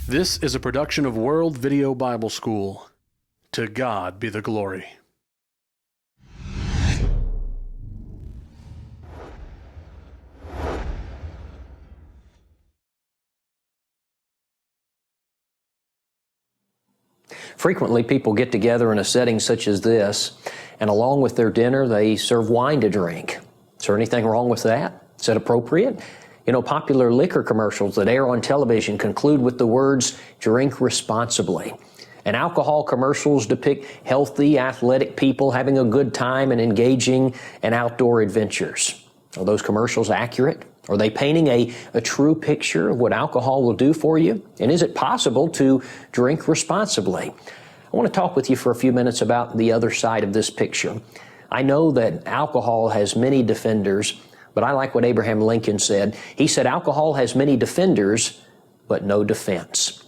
This is a production of World Video Bible School. To God be the glory. Frequently, people get together in a setting such as this, and along with their dinner, they serve wine to drink. Is there anything wrong with that? Is that appropriate? You know, popular liquor commercials that air on television conclude with the words, "Drink responsibly." And alcohol commercials depict healthy, athletic people having a good time and engaging in outdoor adventures. Are those commercials accurate? Are they painting a true picture of what alcohol will do for you? And is it possible to drink responsibly? I want to talk with you for a few minutes about the other side of this picture. I know that alcohol has many defenders, but I like what Abraham Lincoln said. He said, alcohol has many defenders, but no defense.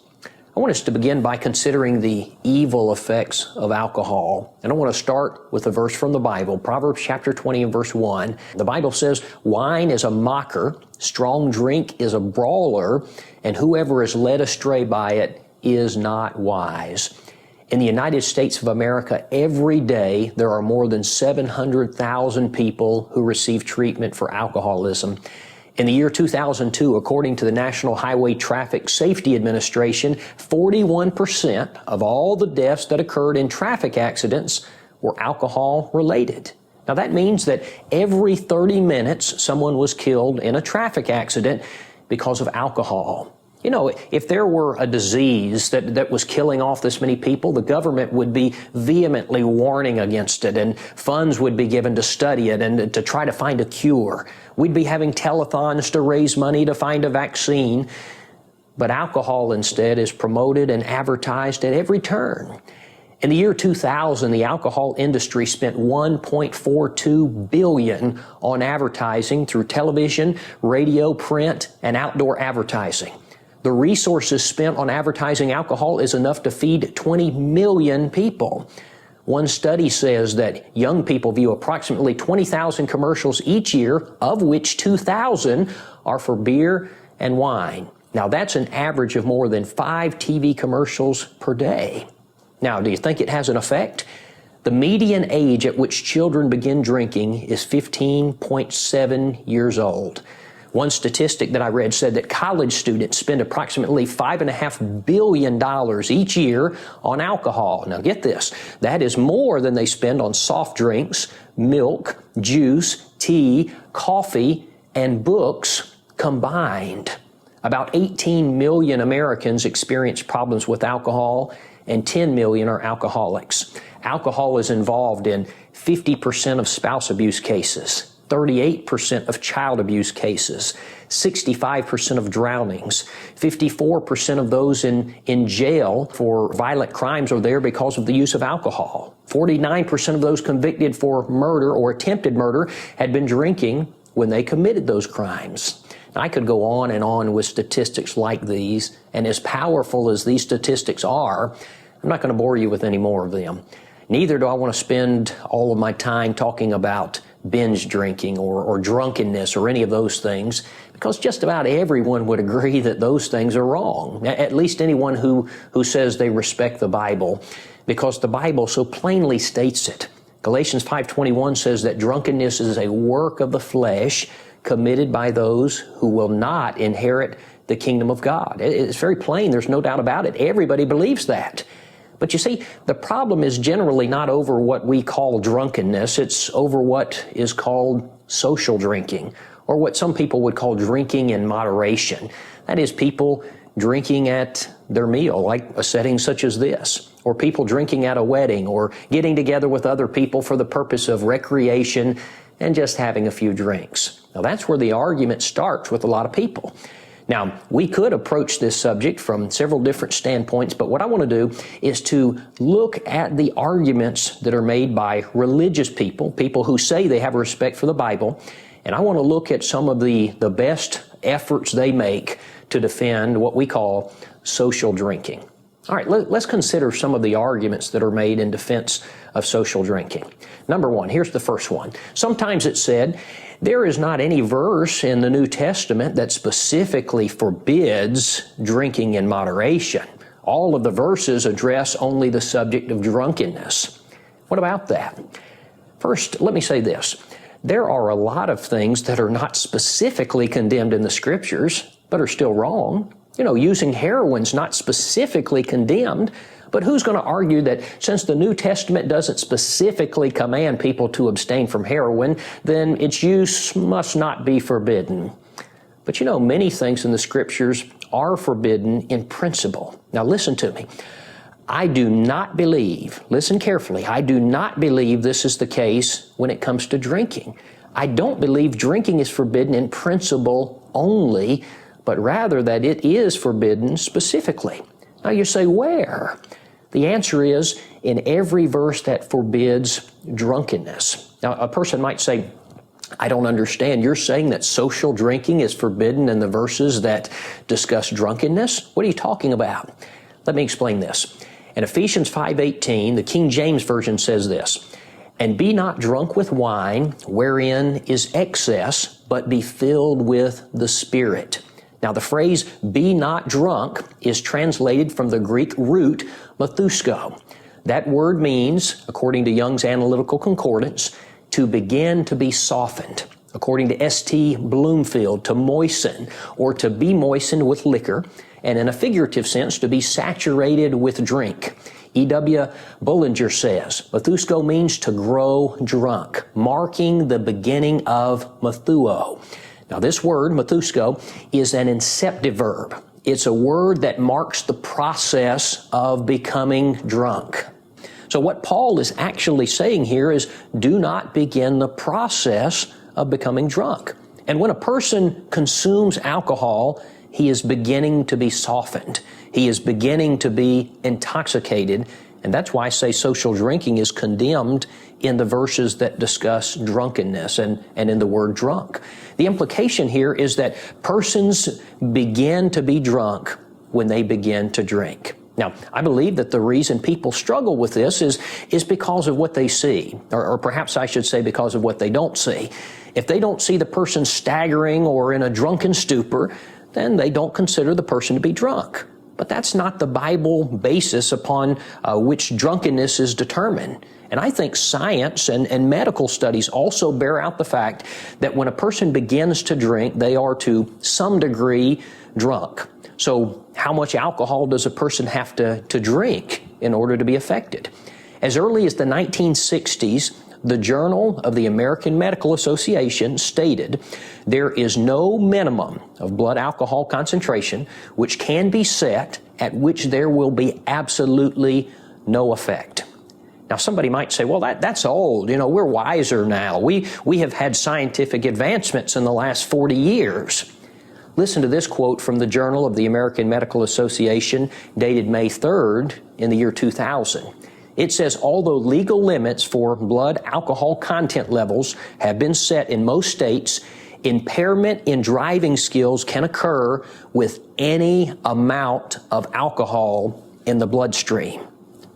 I want us to begin by considering the evil effects of alcohol. And I want to start with a verse from the Bible, Proverbs chapter 20 and verse 1. The Bible says, wine is a mocker, strong drink is a brawler, and whoever is led astray by it is not wise. In the United States of America, every day there are more than 700,000 people who receive treatment for alcoholism. In the year 2002, according to the National Highway Traffic Safety Administration, 41% of all the deaths that occurred in traffic accidents were alcohol related. Now that means that every 30 minutes someone was killed in a traffic accident because of alcohol. You know, if there were a disease that was killing off this many people, the government would be vehemently warning against it, and funds would be given to study it and to try to find a cure. We'd be having telethons to raise money to find a vaccine. But alcohol instead is promoted and advertised at every turn. In the year 2000, the alcohol industry spent $1.42 billion on advertising through television, radio, print, and outdoor advertising. The resources spent on advertising alcohol is enough to feed 20 million people. One study says that young people view approximately 20,000 commercials each year, of which 2,000 are for beer and wine. Now, that's an average of more than 5 TV commercials per day. Now, do you think it has an effect? The median age at which children begin drinking is 15.7 years old. One statistic that I read said that college students spend approximately $5.5 billion each year on alcohol. Now get this, that is more than they spend on soft drinks, milk, juice, tea, coffee, and books combined. About 18 million Americans experience problems with alcohol, and 10 million are alcoholics. Alcohol is involved in 50% of spouse abuse cases, 38% of child abuse cases, 65% of drownings, 54% of those in jail for violent crimes are there because of the use of alcohol. 49% of those convicted for murder or attempted murder had been drinking when they committed those crimes. I could go on and on with statistics like these, and as powerful as these statistics are, I'm not going to bore you with any more of them. Neither do I want to spend all of my time talking about binge drinking or drunkenness or any of those things, because just about everyone would agree that those things are wrong, at least anyone who says they respect the Bible, because the Bible so plainly states it. Galatians 5:21 says that drunkenness is a work of the flesh committed by those who will not inherit the kingdom of God. It's very plain. There's no doubt about it. Everybody believes that. But you see, the problem is generally not over what we call drunkenness. It's over what is called social drinking, or what some people would call drinking in moderation. That is, people drinking at their meal, like a setting such as this, or people drinking at a wedding, or getting together with other people for the purpose of recreation and just having a few drinks. Now, that's where the argument starts with a lot of people. Now, we could approach this subject from several different standpoints, but what I want to do is to look at the arguments that are made by religious people, people who say they have respect for the Bible, and I want to look at some of the best efforts they make to defend what we call social drinking. All right, let's consider some of the arguments that are made in defense of social drinking. Number one, here's the first one. Sometimes it's said, there is not any verse in the New Testament that specifically forbids drinking in moderation. All of the verses address only the subject of drunkenness. What about that? First, let me say this. There are a lot of things that are not specifically condemned in the Scriptures, but are still wrong. You know, using heroin's not specifically condemned, but who's going to argue that since the New Testament doesn't specifically command people to abstain from heroin, then its use must not be forbidden? But you know, many things in the Scriptures are forbidden in principle. Now listen to me. I do not believe, listen carefully, I do not believe this is the case when it comes to drinking. I don't believe drinking is forbidden in principle only, but rather that it is forbidden specifically. Now you say, where? The answer is in every verse that forbids drunkenness. Now a person might say, I don't understand. You're saying that social drinking is forbidden in the verses that discuss drunkenness? What are you talking about? Let me explain this. In Ephesians 5:18, the King James Version says this, "And be not drunk with wine, wherein is excess, but be filled with the Spirit." Now the phrase, be not drunk, is translated from the Greek root methusko. That word means, according to Young's Analytical Concordance, to begin to be softened. According to S.T. Bloomfield, to moisten, or to be moistened with liquor, and in a figurative sense, to be saturated with drink. E.W. Bullinger says, methusko means to grow drunk, marking the beginning of methuo. Now this word, methusko, is an inceptive verb. It's a word that marks the process of becoming drunk. So what Paul is actually saying here is, do not begin the process of becoming drunk. And when a person consumes alcohol, he is beginning to be softened. He is beginning to be intoxicated. And that's why I say social drinking is condemned in the verses that discuss drunkenness and in the word drunk. The implication here is that persons begin to be drunk when they begin to drink. Now, I believe that the reason people struggle with this is because of what they see, or perhaps I should say because of what they don't see. If they don't see the person staggering or in a drunken stupor, then they don't consider the person to be drunk. But that's not the Bible basis upon which drunkenness is determined. And I think science and medical studies also bear out the fact that when a person begins to drink, they are to some degree drunk. So how much alcohol does a person have to drink in order to be affected? As early as the 1960s, the Journal of the American Medical Association stated, there is no minimum of blood alcohol concentration which can be set at which there will be absolutely no effect. Now somebody might say, well, that's old. You know, we're wiser now. We have had scientific advancements in the last 40 years. Listen to this quote from the Journal of the American Medical Association dated May 3rd in the year 2000. It says, although legal limits for blood alcohol content levels have been set in most states, impairment in driving skills can occur with any amount of alcohol in the bloodstream.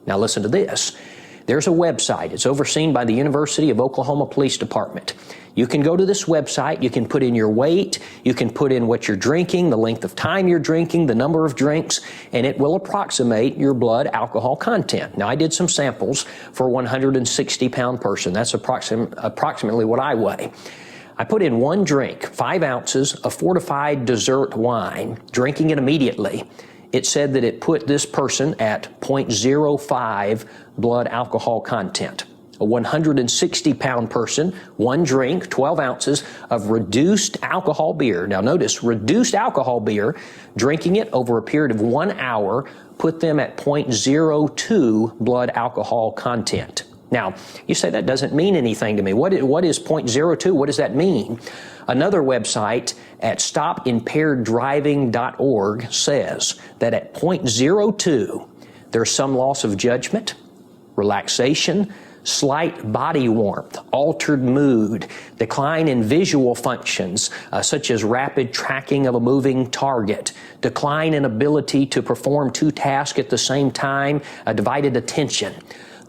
Now listen to this. There's a website. It's overseen by the University of Oklahoma Police Department. You can go to this website, you can put in your weight, you can put in what you're drinking, the length of time you're drinking, the number of drinks, and it will approximate your blood alcohol content. Now, I did some samples for a 160-pound person. That's approximately what I weigh. I put in one drink, 5 ounces of fortified dessert wine, drinking it immediately. It said that it put this person at 0.05 blood alcohol content. A 160-pound person, one drink, 12 ounces of reduced alcohol beer. Now notice, reduced alcohol beer, drinking it over a period of 1 hour, put them at 0.02 blood alcohol content. Now, you say that doesn't mean anything to me. What is 0.02? What does that mean? Another website at stopimpaireddriving.org says that at 0.02, there's some loss of judgment, relaxation, slight body warmth, altered mood, decline in visual functions, such as rapid tracking of a moving target, decline in ability to perform two tasks at the same time, divided attention.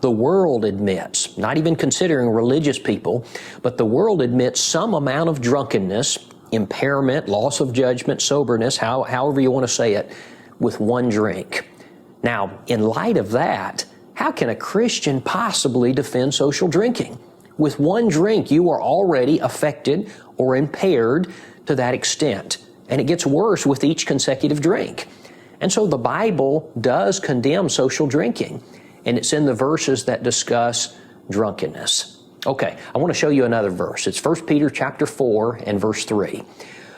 The world admits, not even considering religious people, but the world admits some amount of drunkenness, impairment, loss of judgment, soberness, however you want to say it, with one drink. Now, in light of that, how can a Christian possibly defend social drinking? With one drink, you are already affected or impaired to that extent, and it gets worse with each consecutive drink. And so the Bible does condemn social drinking, and it's in the verses that discuss drunkenness. Okay, I want to show you another verse. It's 1 Peter chapter 4 and verse 3.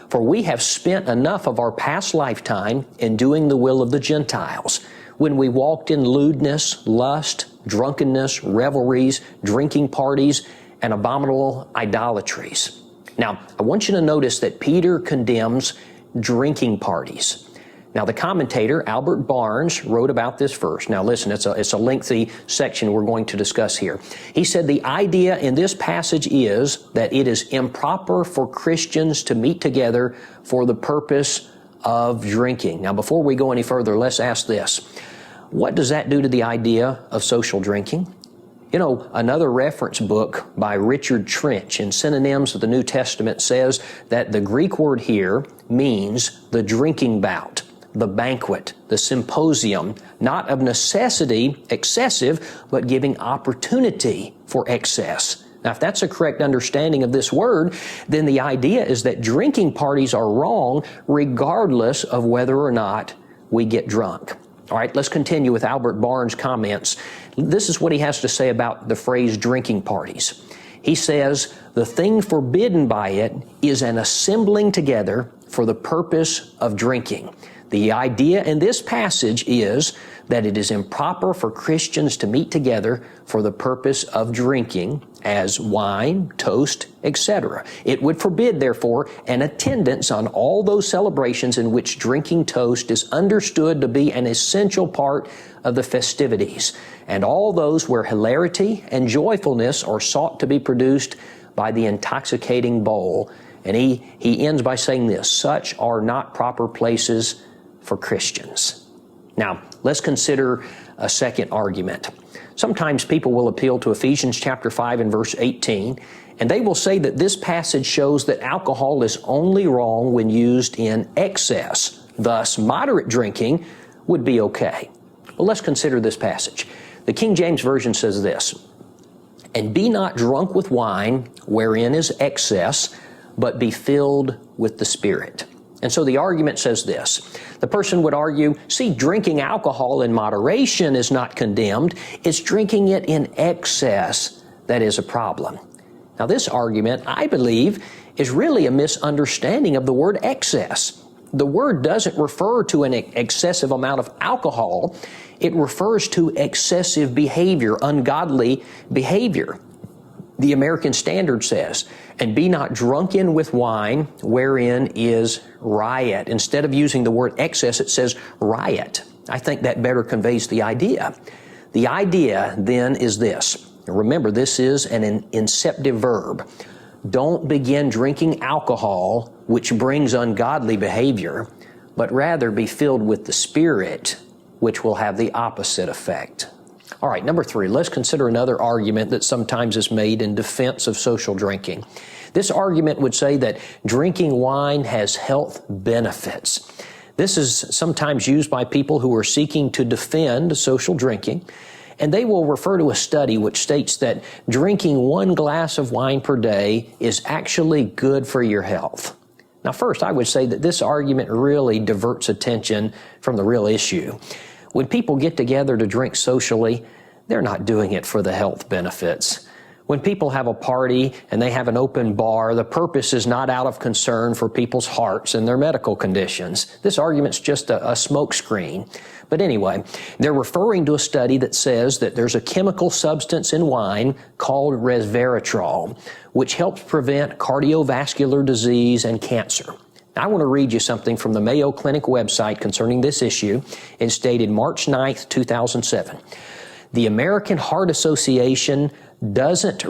For we have spent enough of our past lifetime in doing the will of the Gentiles, when we walked in lewdness, lust, drunkenness, revelries, drinking parties, and abominable idolatries. Now, I want you to notice that Peter condemns drinking parties. Now, the commentator, Albert Barnes, wrote about this verse. Now, listen, it's a lengthy section we're going to discuss here. He said the idea in this passage is that it is improper for Christians to meet together for the purpose of drinking. Now, before we go any further, let's ask this. What does that do to the idea of social drinking? You know, another reference book by Richard Trench in Synonyms of the New Testament says that the Greek word here means the drinking bout, the banquet, the symposium, not of necessity excessive, but giving opportunity for excess. Now, if that's a correct understanding of this word, then the idea is that drinking parties are wrong regardless of whether or not we get drunk. All right, let's continue with Albert Barnes' comments. This is what he has to say about the phrase drinking parties. He says, the thing forbidden by it is an assembling together for the purpose of drinking. The idea in this passage is that it is improper for Christians to meet together for the purpose of drinking, as wine, toast, etc. It would forbid, therefore, an attendance on all those celebrations in which drinking toast is understood to be an essential part of the festivities, and all those where hilarity and joyfulness are sought to be produced by the intoxicating bowl. And he ends by saying this, such are not proper places for Christians. Now, let's consider a second argument. Sometimes people will appeal to Ephesians chapter 5 and verse 18, and they will say that this passage shows that alcohol is only wrong when used in excess. Thus, moderate drinking would be okay. Well, let's consider this passage. The King James Version says this, and be not drunk with wine, wherein is excess, but be filled with the Spirit. And so the argument says this. The person would argue, see, drinking alcohol in moderation is not condemned. It's drinking it in excess that is a problem. Now, this argument, I believe, is really a misunderstanding of the word excess. The word doesn't refer to an excessive amount of alcohol. It refers to excessive behavior, ungodly behavior. The American Standard says, and be not drunken with wine, wherein is riot. Instead of using the word excess, it says riot. I think that better conveys the idea. The idea then is this. Remember, this is an inceptive verb. Don't begin drinking alcohol, which brings ungodly behavior, but rather be filled with the Spirit, which will have the opposite effect. All right, number 3, let's consider another argument that sometimes is made in defense of social drinking. This argument would say that drinking wine has health benefits. This is sometimes used by people who are seeking to defend social drinking, and they will refer to a study which states that drinking 1 glass of wine per day is actually good for your health. Now, first, I would say that this argument really diverts attention from the real issue. When people get together to drink socially, they're not doing it for the health benefits. When people have a party and they have an open bar, the purpose is not out of concern for people's hearts and their medical conditions. This argument's just a smokescreen. But anyway, they're referring to a study that says that there's a chemical substance in wine called resveratrol, which helps prevent cardiovascular disease and cancer. I want to read you something from the Mayo Clinic website concerning this issue. It's dated March 9th, 2007. The American Heart Association does not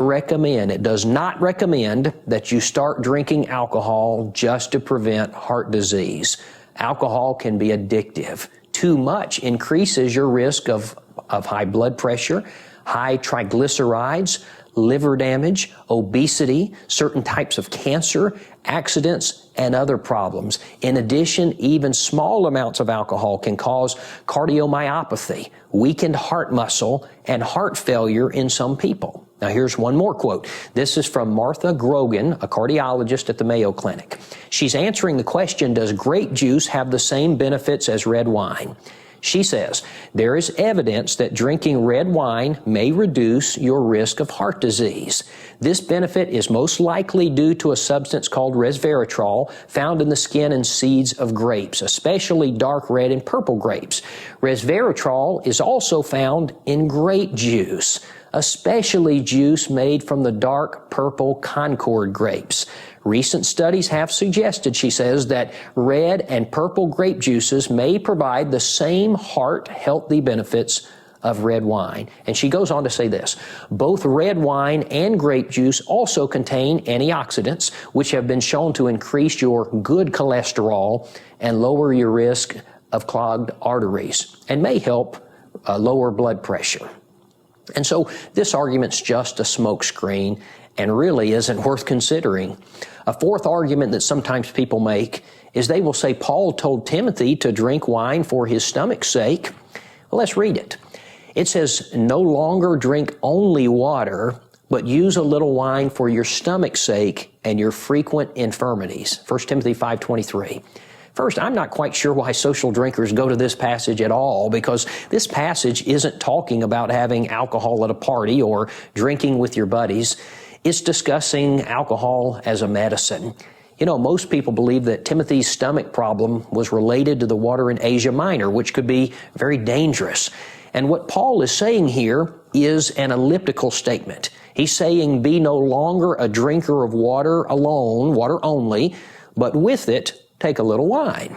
recommend that you start drinking alcohol just to prevent heart disease. Alcohol can be addictive. Too much increases your risk of high blood pressure, high triglycerides, liver damage, obesity, certain types of cancer, accidents, and other problems. In addition, even small amounts of alcohol can cause cardiomyopathy, weakened heart muscle, and heart failure in some people. Now here's one more quote. This is from Martha Grogan, a cardiologist at the Mayo Clinic. She's answering the question, does grape juice have the same benefits as red wine? She says, there is evidence that drinking red wine may reduce your risk of heart disease. This benefit is most likely due to a substance called resveratrol found in the skin and seeds of grapes, especially dark red and purple grapes. Resveratrol is also found in grape juice, especially juice made from the dark purple Concord grapes. Recent studies have suggested, she says, that red and purple grape juices may provide the same heart-healthy benefits of red wine. And she goes on to say this, both red wine and grape juice also contain antioxidants, which have been shown to increase your good cholesterol and lower your risk of clogged arteries, and may help lower blood pressure. And so this argument's just a smokescreen and really isn't worth considering. A fourth argument that sometimes people make is they will say Paul told Timothy to drink wine for his stomach's sake. Well, let's read it. It says, no longer drink only water, but use a little wine for your stomach's sake and your frequent infirmities. 1 Timothy 5:23. First, I'm not quite sure why social drinkers go to this passage at all, because this passage isn't talking about having alcohol at a party or drinking with your buddies. It's discussing alcohol as a medicine. You know, most people believe that Timothy's stomach problem was related to the water in Asia Minor, which could be very dangerous. And what Paul is saying here is an elliptical statement. He's saying be no longer a drinker of water alone, water only, but with it, take a little wine.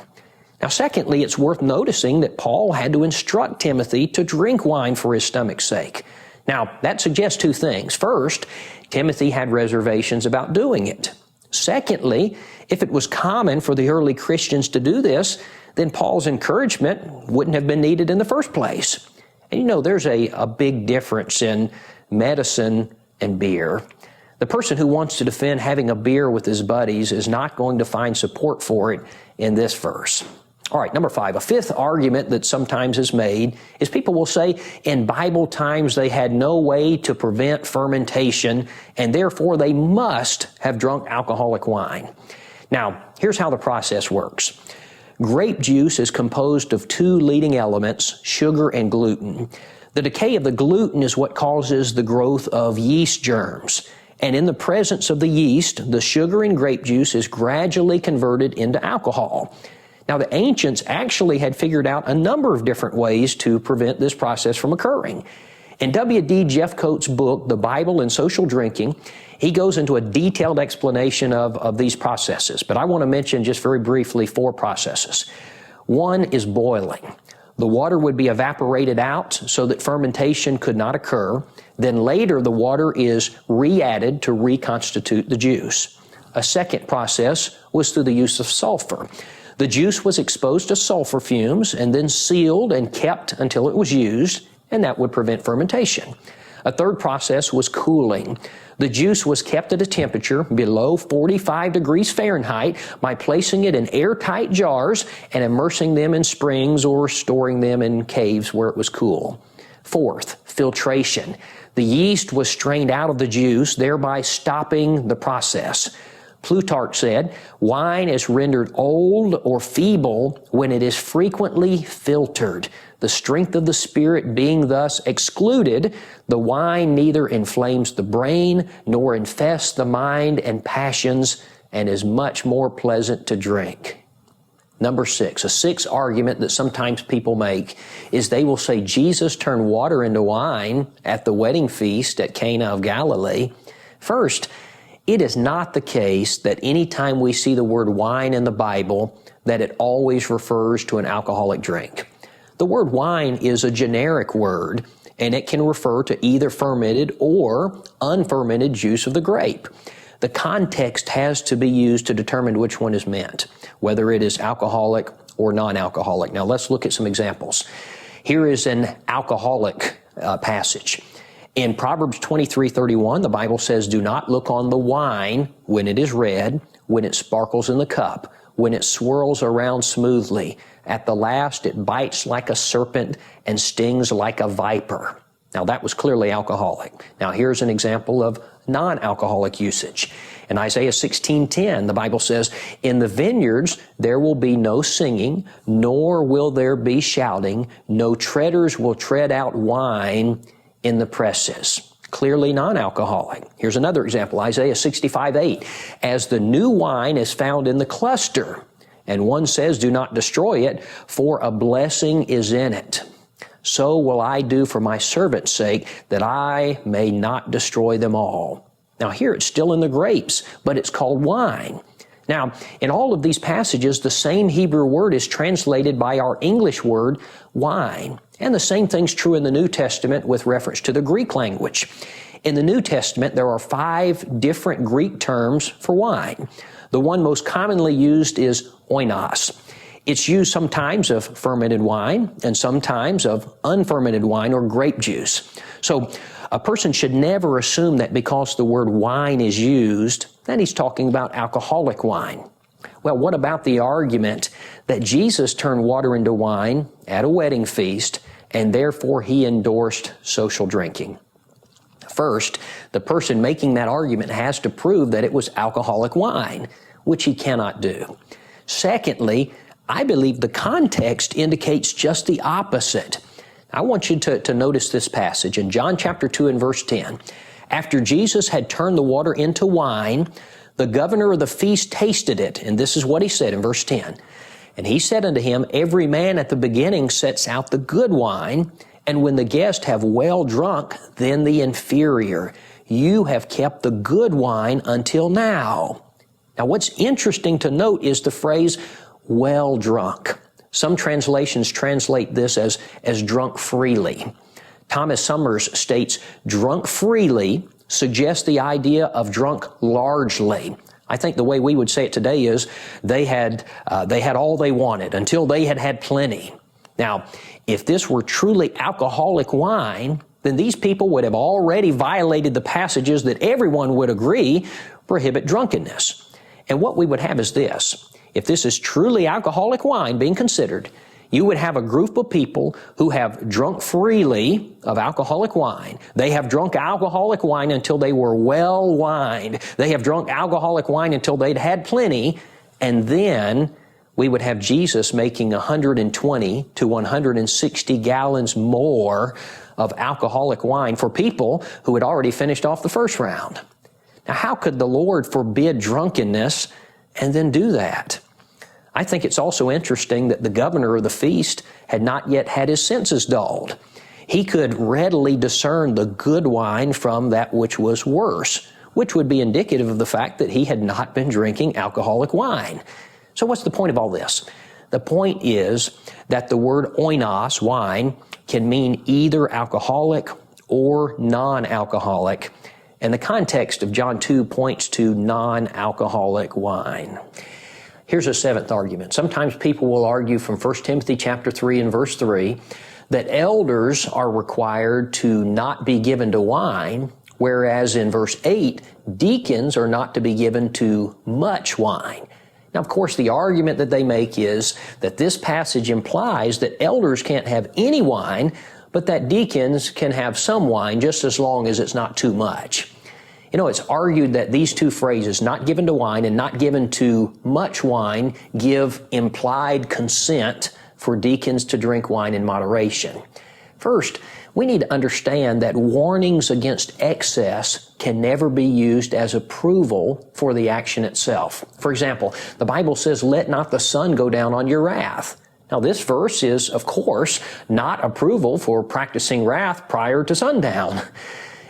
Now, secondly, it's worth noticing that Paul had to instruct Timothy to drink wine for his stomach's sake. Now, that suggests two things. First, Timothy had reservations about doing it. Secondly, if it was common for the early Christians to do this, then Paul's encouragement wouldn't have been needed in the first place. And you know, there's a big difference in medicine and beer. The person who wants to defend having a beer with his buddies is not going to find support for it in this verse. All right, number 5, a fifth argument that sometimes is made is people will say in Bible times they had no way to prevent fermentation and therefore they must have drunk alcoholic wine. Now, here's how the process works. Grape juice is composed of two leading elements, sugar and gluten. The decay of the gluten is what causes the growth of yeast germs. And in the presence of the yeast, the sugar in grape juice is gradually converted into alcohol. Now, the ancients actually had figured out a number of different ways to prevent this process from occurring. In W.D. Jeffcoat's book, The Bible and Social Drinking, he goes into a detailed explanation of these processes. But I want to mention just very briefly 4 processes. One is boiling. The water would be evaporated out so that fermentation could not occur. Then later, the water is re-added to reconstitute the juice. A second process was through the use of sulfur. The juice was exposed to sulfur fumes and then sealed and kept until it was used, and that would prevent fermentation. A third process was cooling. The juice was kept at a temperature below 45 degrees Fahrenheit by placing it in airtight jars and immersing them in springs or storing them in caves where it was cool. Fourth, filtration. The yeast was strained out of the juice, thereby stopping the process. Plutarch said, wine is rendered old or feeble when it is frequently filtered. The strength of the spirit being thus excluded, the wine neither inflames the brain nor infests the mind and passions and is much more pleasant to drink. Number 6, a sixth argument that sometimes people make is they will say Jesus turned water into wine at the wedding feast at Cana of Galilee. First, it is not the case that any time we see the word wine in the Bible that it always refers to an alcoholic drink. The word wine is a generic word. and it can refer to either fermented or unfermented juice of the grape. The context has to be used to determine which one is meant, whether it is alcoholic or non-alcoholic. Now let's look at some examples. Here is an alcoholic passage. In Proverbs 23:31, the Bible says, "Do not look on the wine when it is red, when it sparkles in the cup, when it swirls around smoothly. At the last it bites like a serpent and stings like a viper." Now that was clearly alcoholic. Now here's an example of non-alcoholic usage. In Isaiah 16:10, the Bible says, "In the vineyards there will be no singing, nor will there be shouting. No treaders will tread out wine in the presses." Clearly non-alcoholic. Here's another example, Isaiah 65:8. "As the new wine is found in the cluster, and one says, 'Do not destroy it, for a blessing is in it. So will I do for my servant's sake, that I may not destroy them all.'" Now here it's still in the grapes, but it's called wine. Now, in all of these passages, the same Hebrew word is translated by our English word, wine. And the same thing's true in the New Testament with reference to the Greek language. In the New Testament, there are 5 different Greek terms for wine. The one most commonly used is oinos. It's used sometimes of fermented wine and sometimes of unfermented wine or grape juice. So a person should never assume that because the word wine is used, that he's talking about alcoholic wine. Well, what about the argument that Jesus turned water into wine at a wedding feast and therefore he endorsed social drinking? First, the person making that argument has to prove that it was alcoholic wine, which he cannot do. Secondly, I believe the context indicates just the opposite. I want you to notice this passage in John chapter 2 and verse 10. "After Jesus had turned the water into wine, the governor of the feast tasted it." And this is what he said in verse 10. "And he said unto him, Every man at the beginning sets out the good wine, and when the guests have well drunk, then the inferior. You have kept the good wine until now." Now what's interesting to note is the phrase, well drunk. Some translations translate this as drunk freely. Thomas Summers states, "Drunk freely" suggests the idea of drunk largely. I think the way we would say it today is they had all they wanted until they had had plenty. Now, if this were truly alcoholic wine, then these people would have already violated the passages that everyone would agree prohibit drunkenness. And what we would have is this. If this is truly alcoholic wine being considered, you would have a group of people who have drunk freely of alcoholic wine. They have drunk alcoholic wine until they were well wined. They have drunk alcoholic wine until they'd had plenty. And then we would have Jesus making 120 to 160 gallons more of alcoholic wine for people who had already finished off the first round. Now, how could the Lord forbid drunkenness and then do that? I think it's also interesting that the governor of the feast had not yet had his senses dulled. He could readily discern the good wine from that which was worse, which would be indicative of the fact that he had not been drinking alcoholic wine. So what's the point of all this? The point is that the word oinos, wine, can mean either alcoholic or non-alcoholic. And the context of John 2 points to non-alcoholic wine. Here's a 7th argument. Sometimes people will argue from 1 Timothy chapter 3 and verse 3 that elders are required to not be given to wine, whereas in verse 8, deacons are not to be given to much wine. Now, of course, the argument that they make is that this passage implies that elders can't have any wine, but that deacons can have some wine just as long as it's not too much. You know, it's argued that these two phrases, not given to wine and not given to much wine, give implied consent for deacons to drink wine in moderation. First, we need to understand that warnings against excess can never be used as approval for the action itself. For example, the Bible says, "Let not the sun go down on your wrath." Now, this verse is, of course, not approval for practicing wrath prior to sundown.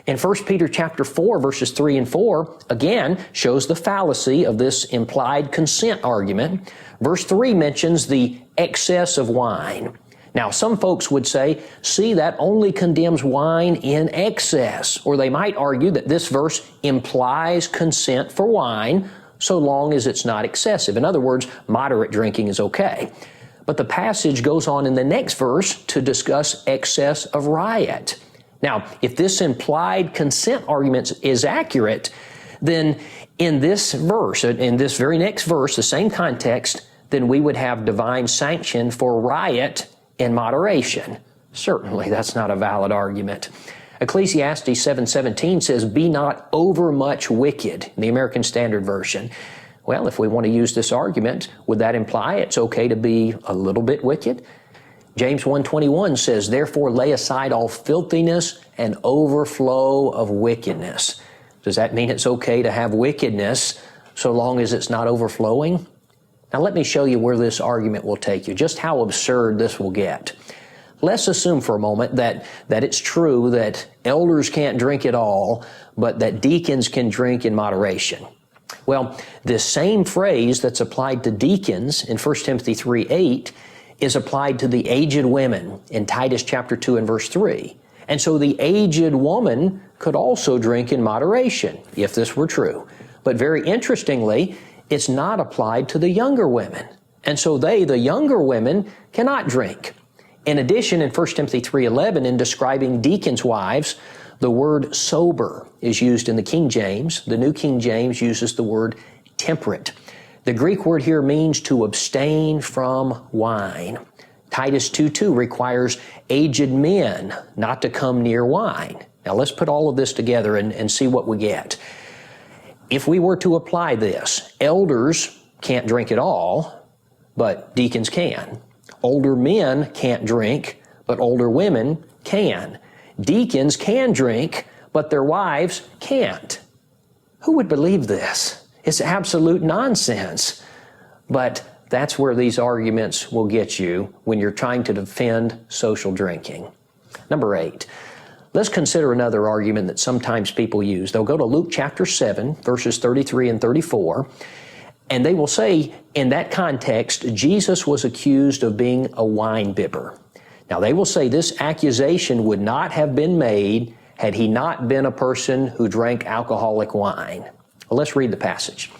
In 1 Peter chapter 4, verses 3 and 4, again, shows the fallacy of this implied consent argument. Verse 3 mentions the excess of wine. Now, some folks would say, see, that only condemns wine in excess. Or they might argue that this verse implies consent for wine so long as it's not excessive. In other words, moderate drinking is okay. But the passage goes on in the next verse to discuss excess of riot. Now, if this implied consent argument is accurate, then in this verse, in this very next verse, the same context, then we would have divine sanction for riot in moderation. Certainly, that's not a valid argument. Ecclesiastes 7:17 says, "Be not overmuch wicked," in the American Standard Version. Well, if we want to use this argument, would that imply it's okay to be a little bit wicked? James 1:21 says, "Therefore lay aside all filthiness and overflow of wickedness." Does that mean it's okay to have wickedness so long as it's not overflowing? Now let me show you where this argument will take you, just how absurd this will get. Let's assume for a moment that it's true that elders can't drink at all, but that deacons can drink in moderation. Well, this same phrase that's applied to deacons in 1 Timothy 3:8 is applied to the aged women in Titus chapter 2 and verse 3. And so the aged woman could also drink in moderation, if this were true. But very interestingly, it's not applied to the younger women. And so the younger women, cannot drink. In addition, in 1 Timothy 3:11, in describing deacons' wives, the word sober is used in the King James. The New King James uses the word temperate. The Greek word here means to abstain from wine. Titus 2:2 requires aged men not to come near wine. Now let's put all of this together and see what we get. If we were to apply this, elders can't drink at all, but deacons can. Older men can't drink, but older women can. Deacons can drink, but their wives can't. Who would believe this? It's absolute nonsense. But that's where these arguments will get you when you're trying to defend social drinking. Number 8. Let's consider another argument that sometimes people use. They'll go to Luke chapter 7, verses 33 and 34, and they will say, in that context, Jesus was accused of being a wine bibber. Now, they will say this accusation would not have been made had he not been a person who drank alcoholic wine. Well, let's read the passage.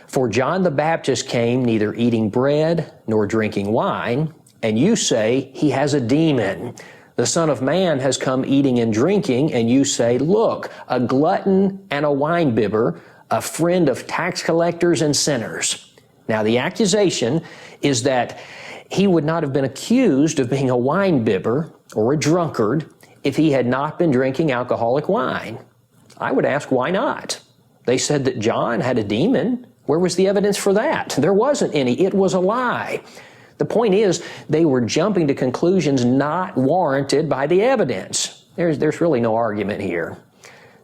"For John the Baptist came neither eating bread nor drinking wine, and you say he has a demon. The Son of Man has come eating and drinking, and you say, look, a glutton and a wine bibber, a friend of tax collectors and sinners." Now, the accusation is that he would not have been accused of being a wine bibber or a drunkard if he had not been drinking alcoholic wine. I would ask, why not? They said that John had a demon. Where was the evidence for that? There wasn't any. It was a lie. The point is, they were jumping to conclusions not warranted by the evidence. There's really no argument here.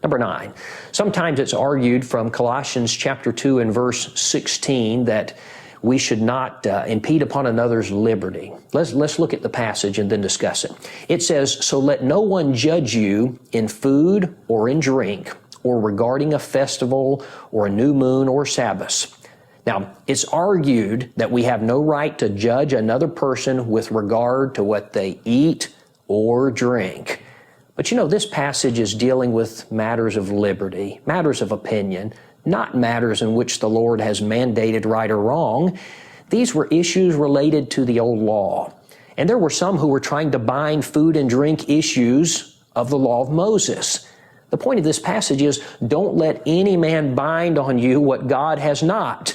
Number 9, sometimes it's argued from Colossians chapter 2 and verse 16 that we should not impede upon another's liberty. Let's look at the passage and then discuss it. It says, "So let no one judge you in food or in drink, or regarding a festival or a new moon or Sabbath." Now, it's argued that we have no right to judge another person with regard to what they eat or drink. But you know, this passage is dealing with matters of liberty, matters of opinion, not matters in which the Lord has mandated right or wrong. These were issues related to the old law. And there were some who were trying to bind food and drink issues of the law of Moses. The point of this passage is, don't let any man bind on you what God has not.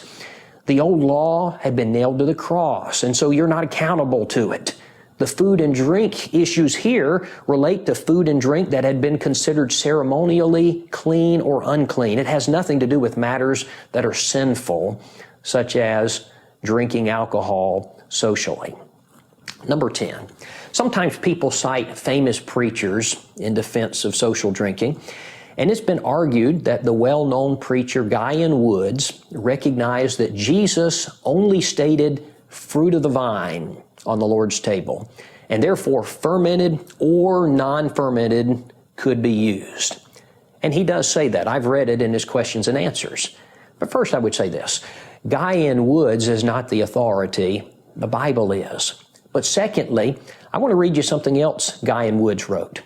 The old law had been nailed to the cross, and so you're not accountable to it. The food and drink issues here relate to food and drink that had been considered ceremonially clean or unclean. It has nothing to do with matters that are sinful, such as drinking alcohol socially. Number 10, sometimes people cite famous preachers in defense of social drinking, and it's been argued that the well-known preacher Guy N. Woods recognized that Jesus only stated fruit of the vine on the Lord's table, and therefore fermented or non-fermented could be used. And he does say that. I've read it in his questions and answers. But first I would say this. Guy N. Woods is not the authority. The Bible is. But secondly, I want to read you something else Guy and Woods wrote.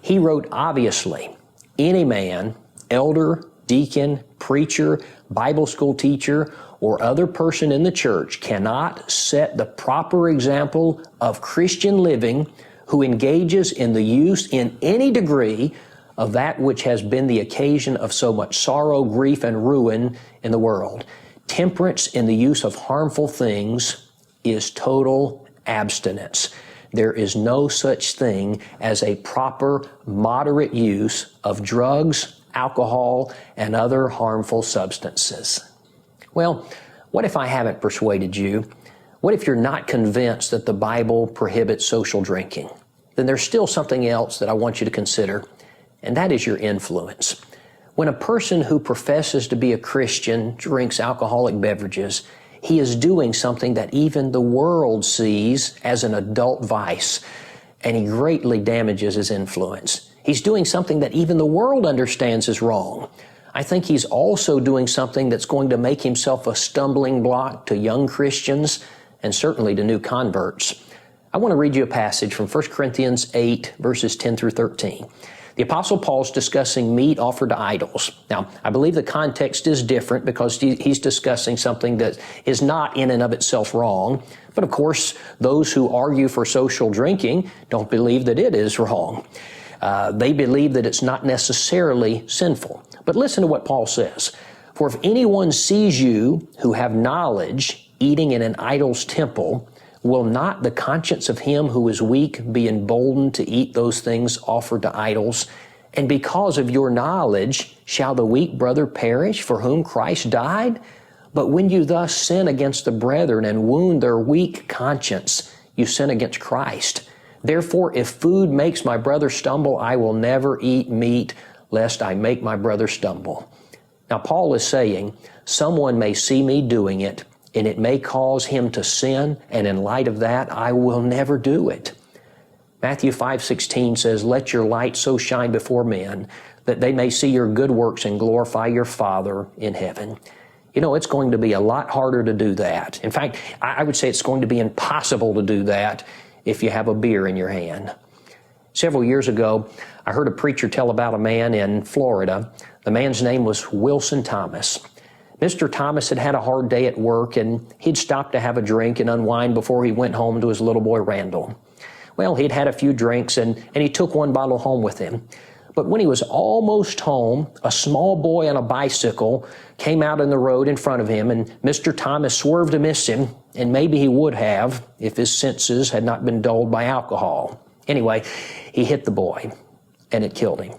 He wrote, obviously, any man, elder, deacon, preacher, Bible school teacher, or other person in the church cannot set the proper example of Christian living who engages in the use in any degree of that which has been the occasion of so much sorrow, grief, and ruin in the world. Temperance in the use of harmful things is total abstinence. There is no such thing as a proper, moderate use of drugs, alcohol, and other harmful substances. Well, what if I haven't persuaded you? What if you're not convinced that the Bible prohibits social drinking? Then there's still something else that I want you to consider, and that is your influence. When a person who professes to be a Christian drinks alcoholic beverages, he is doing something that even the world sees as an adult vice, and he greatly damages his influence. He's doing something that even the world understands is wrong. I think he's also doing something that's going to make himself a stumbling block to young Christians and certainly to new converts. I want to read you a passage from 1 Corinthians 8, verses 10 through 13. The Apostle Paul's discussing meat offered to idols. Now, I believe the context is different because he's discussing something that is not in and of itself wrong. But of course, those who argue for social drinking don't believe that it is wrong. They believe that it's not necessarily sinful. But listen to what Paul says. For if anyone sees you who have knowledge eating in an idol's temple, will not the conscience of him who is weak be emboldened to eat those things offered to idols? And because of your knowledge, shall the weak brother perish for whom Christ died? But when you thus sin against the brethren and wound their weak conscience, you sin against Christ. Therefore, if food makes my brother stumble, I will never eat meat, lest I make my brother stumble. Now, Paul is saying, someone may see me doing it, and it may cause him to sin, and in light of that, I will never do it. Matthew 5:16 says, let your light so shine before men that they may see your good works and glorify your Father in heaven. You know, it's going to be a lot harder to do that. In fact, I would say it's going to be impossible to do that if you have a beer in your hand. Several years ago, I heard a preacher tell about a man in Florida. The man's name was Wilson Thomas. Mr. Thomas had had a hard day at work, and he'd stopped to have a drink and unwind before he went home to his little boy Randall. Well, he'd had a few drinks, and he took one bottle home with him. But when he was almost home, a small boy on a bicycle came out in the road in front of him, and Mr. Thomas swerved to miss him, and maybe he would have if his senses had not been dulled by alcohol. Anyway, he hit the boy, and it killed him.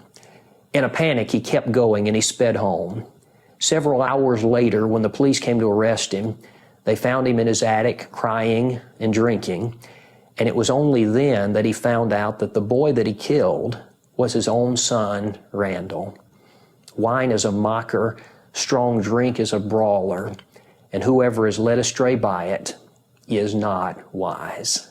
In a panic, he kept going, and he sped home. Several hours later, when the police came to arrest him, they found him in his attic crying and drinking, and it was only then that he found out that the boy that he killed was his own son, Randall. Wine is a mocker, strong drink is a brawler, and whoever is led astray by it is not wise.